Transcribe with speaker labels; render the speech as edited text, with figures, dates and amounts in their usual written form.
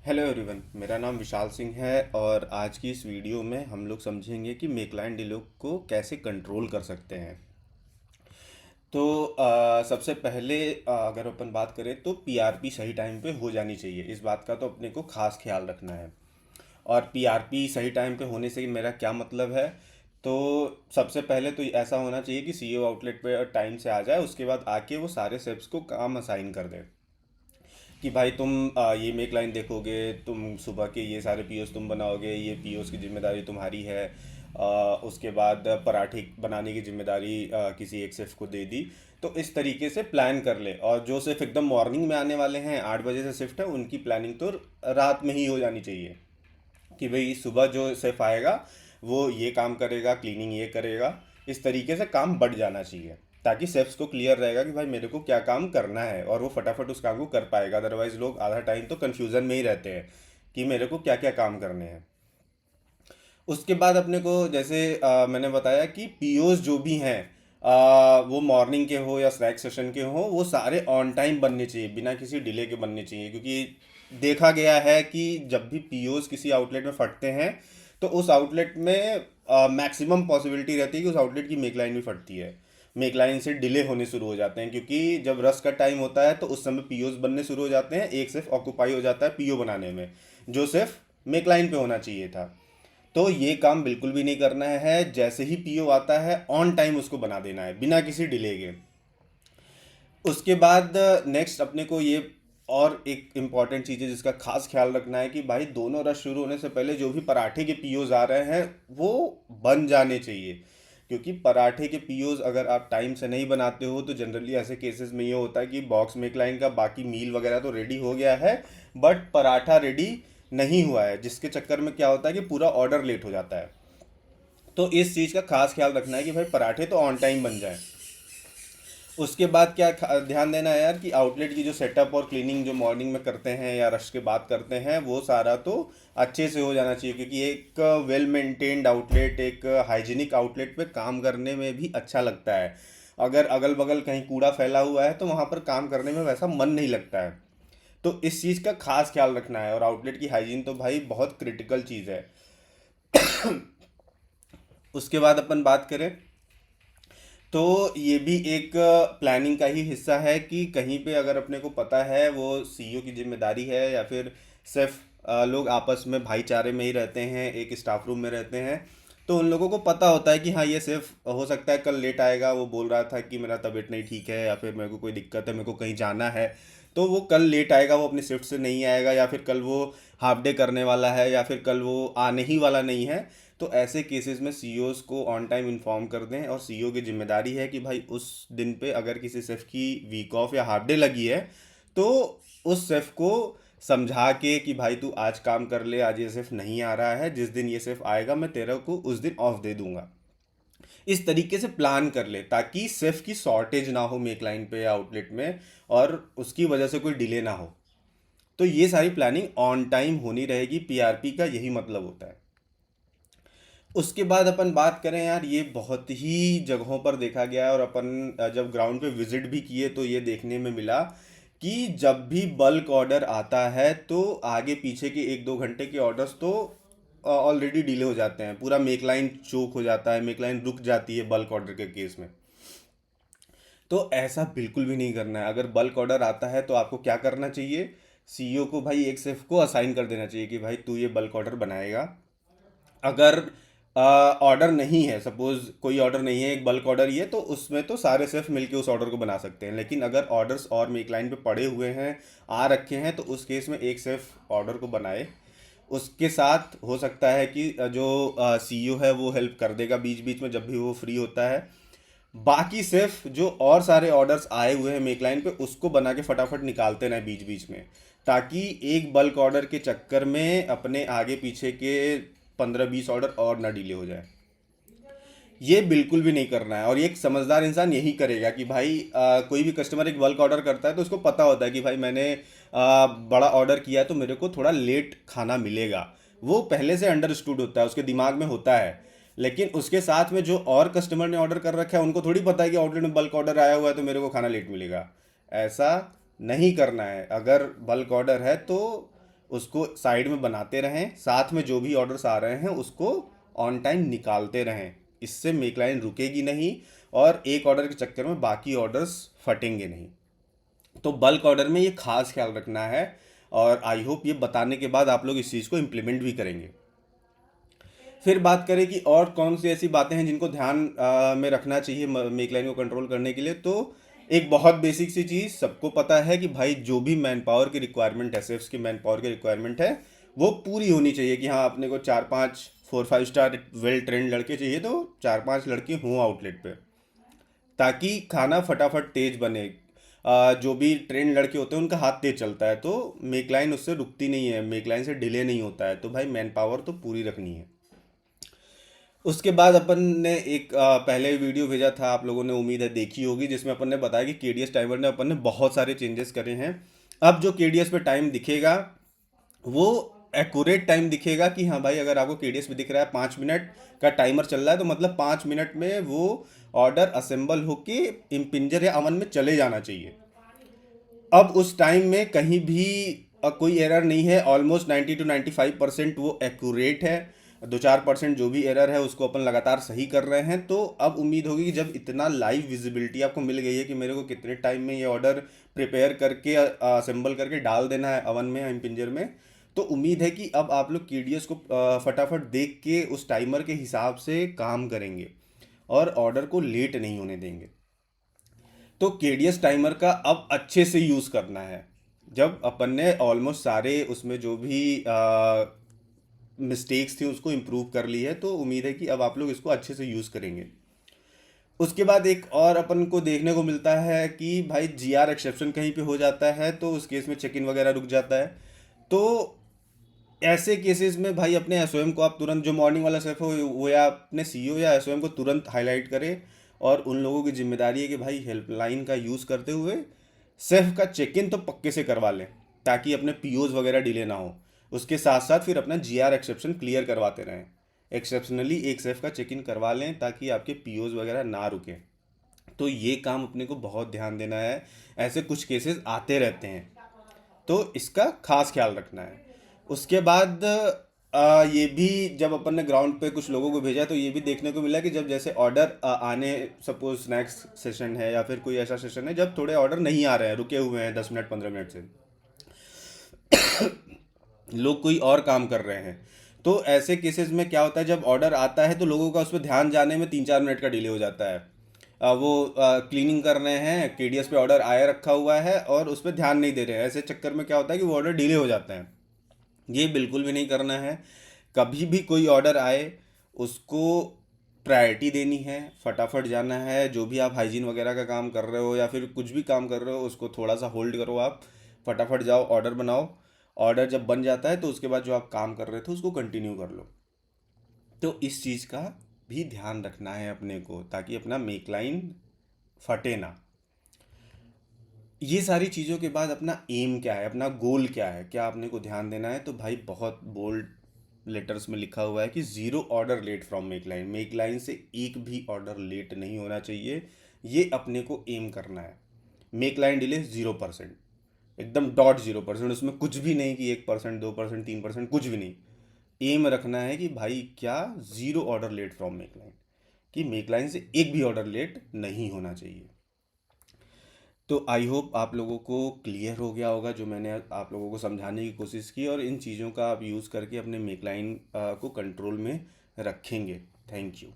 Speaker 1: Hello everyone, मेरा नाम विशाल सिंह है और आज की इस वीडियो में हम लोग समझेंगे कि मेकलाइन डिले को कैसे कंट्रोल कर सकते हैं। तो सबसे पहले अगर अपन बात करें तो पीआरपी सही टाइम पे हो जानी चाहिए। इस बात का तो अपने को खास ख्याल रखना है। और पीआरपी सही टाइम पे होने से मेरा क्या मतलब है, तो सबसे पहले तो ऐसा होना चाहिए कि सीईओ आउटलेट पे टाइम से आ जाए, उसके बाद आके वो सारे सेप्स को काम असाइन कर दे कि भाई तुम ये मेक लाइन देखोगे, तुम सुबह के ये सारे पीओस तुम बनाओगे, ये पीओस की जिम्मेदारी तुम्हारी है। उसके बाद पराठे बनाने की जिम्मेदारी किसी एक शेफ को दे दी। तो इस तरीके से प्लान कर ले, और जो शेफ एकदम मॉर्निंग में आने वाले हैं, 8 बजे से शिफ्ट है, उनकी प्लानिंग तो रात में ही हो जानी चाहिए कि भाई सुबह जो शेफ आएगा वो ये काम करेगा, क्लीनिंग ये करेगा। इस तरीके से काम बढ़ जाना चाहिए ताकि शेफ्स को क्लियर रहेगा कि भाई मेरे को क्या काम करना है और वो फटाफट उस काम को कर पाएगा। अदरवाइज लोग आधा टाइम तो कन्फ्यूज़न में ही रहते हैं कि मेरे को क्या क्या काम करने हैं। उसके बाद अपने को जैसे मैंने बताया कि पीओस जो भी हैं, वो मॉर्निंग के हो या स्नैक सेशन के हो, वो सारे ऑन टाइम बनने चाहिए, बिना किसी डिले के बनने चाहिए। क्योंकि देखा गया है कि जब भी पीओस किसी आउटलेट में फटते हैं तो उस आउटलेट में मैक्सिमम पॉसिबिलिटी रहती है कि उस आउटलेट की मेक लाइन भी फटती है। मेक लाइन से डिले होने शुरू हो जाते हैं, क्योंकि जब रश का टाइम होता है तो उस समय पीओस बनने शुरू हो जाते हैं, एक सिर्फ ऑक्यूपाई हो जाता है पीओ बनाने में, जो सिर्फ मेक लाइन पे होना चाहिए था। तो ये काम बिल्कुल भी नहीं करना है। जैसे ही पीओ आता है ऑन टाइम उसको बना देना है बिना किसी डिले के। उसके बाद नेक्स्ट अपने को ये और एक इम्पॉर्टेंट चीज़ है जिसका खास ख्याल रखना है कि भाई दोनों रश शुरू होने से पहले जो भी पराठे के पीओज आ रहे हैं वो बन जाने चाहिए। क्योंकि पराठे के पीओज अगर आप टाइम से नहीं बनाते हो तो जनरली ऐसे केसेस में ये होता है कि बॉक्स मेक लाइन का बाकी मील वगैरह तो रेडी हो गया है, बट पराठा रेडी नहीं हुआ है, जिसके चक्कर में क्या होता है कि पूरा ऑर्डर लेट हो जाता है। तो इस चीज़ का खास ख्याल रखना है कि भाई पराठे तो ऑन टाइम बन जाएं। उसके बाद क्या ध्यान देना है यार कि आउटलेट की जो सेटअप और क्लीनिंग जो मॉर्निंग में करते हैं या रश के बाद करते हैं वो सारा तो अच्छे से हो जाना चाहिए। क्योंकि एक वेल मेंटेन्ड आउटलेट, एक हाइजीनिक आउटलेट पे काम करने में भी अच्छा लगता है। अगर अगल बगल कहीं कूड़ा फैला हुआ है तो वहाँ पर काम करने में वैसा मन नहीं लगता है। तो इस चीज़ का खास ख्याल रखना है, और आउटलेट की हाइजीन तो भाई बहुत क्रिटिकल चीज़ है। उसके बाद अपन बात करें तो ये भी एक प्लानिंग का ही हिस्सा है कि कहीं पे अगर अपने को पता है वो सीईओ की जिम्मेदारी है या फिर सिर्फ लोग आपस में भाईचारे में ही रहते हैं, एक स्टाफ रूम में रहते हैं, तो उन लोगों को पता होता है कि हाँ ये सिर्फ हो सकता है कल लेट आएगा, वो बोल रहा था कि मेरा तबीयत नहीं ठीक है या फिर मेरे को कोई दिक्कत है, मेरे को कहीं जाना है, तो वो कल लेट आएगा, वो अपनी शिफ्ट से नहीं आएगा, या फिर कल वो हाफ डे करने वाला है, या फिर कल वो आने ही वाला नहीं है। तो ऐसे केसेस में सीईओज को ऑन टाइम इन्फॉर्म कर दें, और सीईओ की जिम्मेदारी है कि भाई उस दिन पे अगर किसी शेफ की वीक ऑफ या हाफ डे लगी है तो उस शेफ को समझा के कि भाई तू आज काम कर ले, आज ये शेफ नहीं आ रहा है, जिस दिन ये शेफ आएगा मैं तेरे को उस दिन ऑफ दे दूंगा। इस तरीके से प्लान कर ले ताकि शेफ की शॉर्टेज ना हो मेक लाइन पे या आउटलेट में, और उसकी वजह से कोई डिले ना हो। तो ये सारी प्लानिंग ऑन टाइम होनी रहेगी, पीआरपी का यही मतलब होता है। उसके बाद अपन बात करें यार, ये बहुत ही जगहों पर देखा गया है, और अपन जब ग्राउंड पे विजिट भी किए तो ये देखने में मिला कि जब भी बल्क ऑर्डर आता है तो आगे पीछे के 1-2 घंटे के ऑर्डर्स तो ऑलरेडी डिले हो जाते हैं, पूरा मेक लाइन चोक हो जाता है, मेक लाइन रुक जाती है बल्क ऑर्डर के केस में। तो ऐसा बिल्कुल भी नहीं करना है। अगर बल्क ऑर्डर आता है तो आपको क्या करना चाहिए, सीईओ को भाई एक शेफ को असाइन कर देना चाहिए कि भाई तू ये बल्क ऑर्डर बनाएगा। अगर ऑर्डर नहीं है, सपोज कोई ऑर्डर नहीं है, एक बल्क ऑर्डर ही है, तो उसमें तो सारे शेफ मिलके उस ऑर्डर को बना सकते हैं। लेकिन अगर ऑर्डर्स और मेक लाइन पे पड़े हुए हैं, आ रखे हैं, तो उस केस में एक शेफ ऑर्डर को बनाए। उसके साथ हो सकता है कि जो सीईओ है वो हेल्प कर देगा बीच बीच में जब भी वो फ्री होता है। बाकी सिर्फ जो और सारे ऑर्डर्स आए हुए हैं मेक लाइन पे उसको बना के फटाफट निकालते रहें बीच बीच में, ताकि एक बल्क ऑर्डर के चक्कर में अपने आगे पीछे के 15-20 ऑर्डर और ना डिले हो जाए। ये बिल्कुल भी नहीं करना है, और ये एक समझदार इंसान यही करेगा कि भाई कोई भी कस्टमर एक बल्क ऑर्डर करता है तो उसको पता होता है कि भाई मैंने बड़ा ऑर्डर किया है तो मेरे को थोड़ा लेट खाना मिलेगा। वो पहले से अंडरस्टूड होता है, उसके दिमाग में होता है। लेकिन उसके साथ में जो और कस्टमर ने ऑर्डर कर रखा है उनको थोड़ी पता है कि आउटलेट में बल्क ऑर्डर आया हुआ है तो मेरे को खाना लेट मिलेगा। ऐसा नहीं करना है। अगर बल्क ऑर्डर है तो उसको साइड में बनाते रहें, साथ में जो भी ऑर्डर्स आ रहे हैं उसको ऑन टाइम निकालते रहें। इससे मेक लाइन रुकेगी नहीं और एक ऑर्डर के चक्कर में बाकी ऑर्डर्स फटेंगे नहीं। तो बल्क ऑर्डर में ये खास ख्याल रखना है, और आई होप ये बताने के बाद आप लोग इस चीज़ को इम्प्लीमेंट भी करेंगे। फिर बात करें कि और कौन सी ऐसी बातें हैं जिनको ध्यान में रखना चाहिए मेक लाइन को कंट्रोल करने के लिए। तो एक बहुत बेसिक सी चीज़ सबको पता है कि भाई जो भी मैन पावर की रिक्वायरमेंट, एसएफ्स की मैन पावर की रिक्वायरमेंट है वो पूरी होनी चाहिए। कि हाँ, अपने को 4-5 4-5 स्टार वेल ट्रेंड लड़के चाहिए तो 4-5 लड़के हों आउटलेट पे, ताकि खाना फटाफट तेज बने। जो भी ट्रेंड लड़के होते हैं उनका हाथ तेज चलता है, तो मेक लाइन उससे रुकती नहीं है, मेक लाइन से डिले नहीं होता है। तो भाई मैन पावर तो पूरी रखनी है। उसके बाद अपन ने एक पहले वीडियो भेजा था, आप लोगों ने उम्मीद है देखी होगी, जिसमें अपन ने बताया कि केडीएस टाइमर ने अपन ने बहुत सारे चेंजेस करे हैं। अब जो केडीएस पे टाइम दिखेगा वो एक्यूरेट टाइम दिखेगा। कि हाँ भाई, अगर आपको केडीएस पे दिख रहा है 5 मिनट का टाइमर चल रहा है, तो मतलब 5 मिनट में वो ऑर्डर असेंबल होके इम्पिंजर या अवन में चले जाना चाहिए। अब उस टाइम में कहीं भी कोई एरर नहीं है। ऑलमोस्ट 90 to 95% वो एक्यूरेट है। 2-4% जो भी एरर है उसको अपन लगातार सही कर रहे हैं। तो अब उम्मीद होगी कि जब इतना लाइव विजिबिलिटी आपको मिल गई है कि मेरे को कितने टाइम में ये ऑर्डर प्रिपेयर करके असेंबल करके डाल देना है अवन में या पिंजर में, तो उम्मीद है कि अब आप लोग केडीएस को फटाफट देख के उस टाइमर के हिसाब से काम करेंगे और ऑर्डर को लेट नहीं होने देंगे। तो केडीएस टाइमर का अब अच्छे से यूज़ करना है। जब अपन ने ऑलमोस्ट सारे उसमें जो भी मिस्टेक्स थी उसको इम्प्रूव कर ली है, तो उम्मीद है कि अब आप लोग इसको अच्छे से यूज़ करेंगे। उसके बाद एक और अपन को देखने को मिलता है कि भाई जीआर एक्सेप्शन कहीं पे हो जाता है तो उस केस में चेक इन वगैरह रुक जाता है। तो ऐसे केसेस में भाई अपने एसओएम को आप तुरंत, जो मॉर्निंग वाला सेफ हो वो या अपने सीईओ या एसओएम को तुरंत हाईलाइट करें। और उन लोगों की जिम्मेदारी है कि भाई हेल्पलाइन का यूज़ करते हुए सेफ का चेक इन तो पक्के से करवा लें, ताकि अपने पीओज वगैरह डिले ना हो। उसके साथ साथ फिर अपना जीआर एक्सेप्शन क्लियर करवाते रहें। एक्सेप्शनली एक सेफ का चेक इन करवा लें ताकि आपके पीओज वगैरह ना रुकें। तो ये काम अपने को बहुत ध्यान देना है, ऐसे कुछ केसेस आते रहते हैं, तो इसका खास ख्याल रखना है। उसके बाद ये भी जब अपन ने ग्राउंड पे कुछ लोगों को भेजा तो ये भी देखने को मिला कि जब जैसे ऑर्डर आने, सपोज स्नैक्स सेशन है या फिर कोई ऐसा सेशन है जब थोड़े ऑर्डर नहीं आ रहे हैं, रुके हुए हैं 10 मिनट 15 मिनट से, लोग कोई और काम कर रहे हैं, तो ऐसे केसेस में क्या होता है, जब ऑर्डर आता है तो लोगों का उस पर ध्यान जाने में 3-4 मिनट का डिले हो जाता है। वो क्लीनिंग कर रहे हैं, केडीएस पे ऑर्डर आया रखा हुआ है और उस पर ध्यान नहीं दे रहे हैं। ऐसे चक्कर में क्या होता है कि वो ऑर्डर डिले हो जाता है। ये बिल्कुल भी नहीं करना है। कभी भी कोई ऑर्डर आए उसको प्रायोरिटी देनी है, फटाफट जाना है। जो भी आप हाइजीन वगैरह का काम कर रहे हो या फिर कुछ भी काम कर रहे हो उसको थोड़ा सा होल्ड करो, आप फटाफट जाओ ऑर्डर बनाओ। ऑर्डर जब बन जाता है तो उसके बाद जो आप काम कर रहे थे उसको कंटिन्यू कर लो। तो इस चीज़ का भी ध्यान रखना है अपने को, ताकि अपना मेक लाइन फटे ना। ये सारी चीज़ों के बाद अपना एम क्या है, अपना गोल क्या है, क्या आपने को ध्यान देना है। तो भाई बहुत बोल्ड लेटर्स में लिखा हुआ है कि zero order late from make line. Make line से एक भी ऑर्डर लेट नहीं होना चाहिए, ये अपने को एम करना है। मेक लाइन डिले 0%, एकदम डॉट 0%। उसमें कुछ भी नहीं कि 1%, 2%, 3%, कुछ भी नहीं। एम रखना है कि भाई क्या, zero order late from make line, कि मेक लाइन से एक भी ऑर्डर लेट नहीं होना चाहिए। तो आई होप आप लोगों को क्लियर हो गया होगा जो मैंने आप लोगों को समझाने की कोशिश की, और इन चीज़ों का आप यूज़ करके अपने मेक लाइन को कंट्रोल में रखेंगे। Thank you.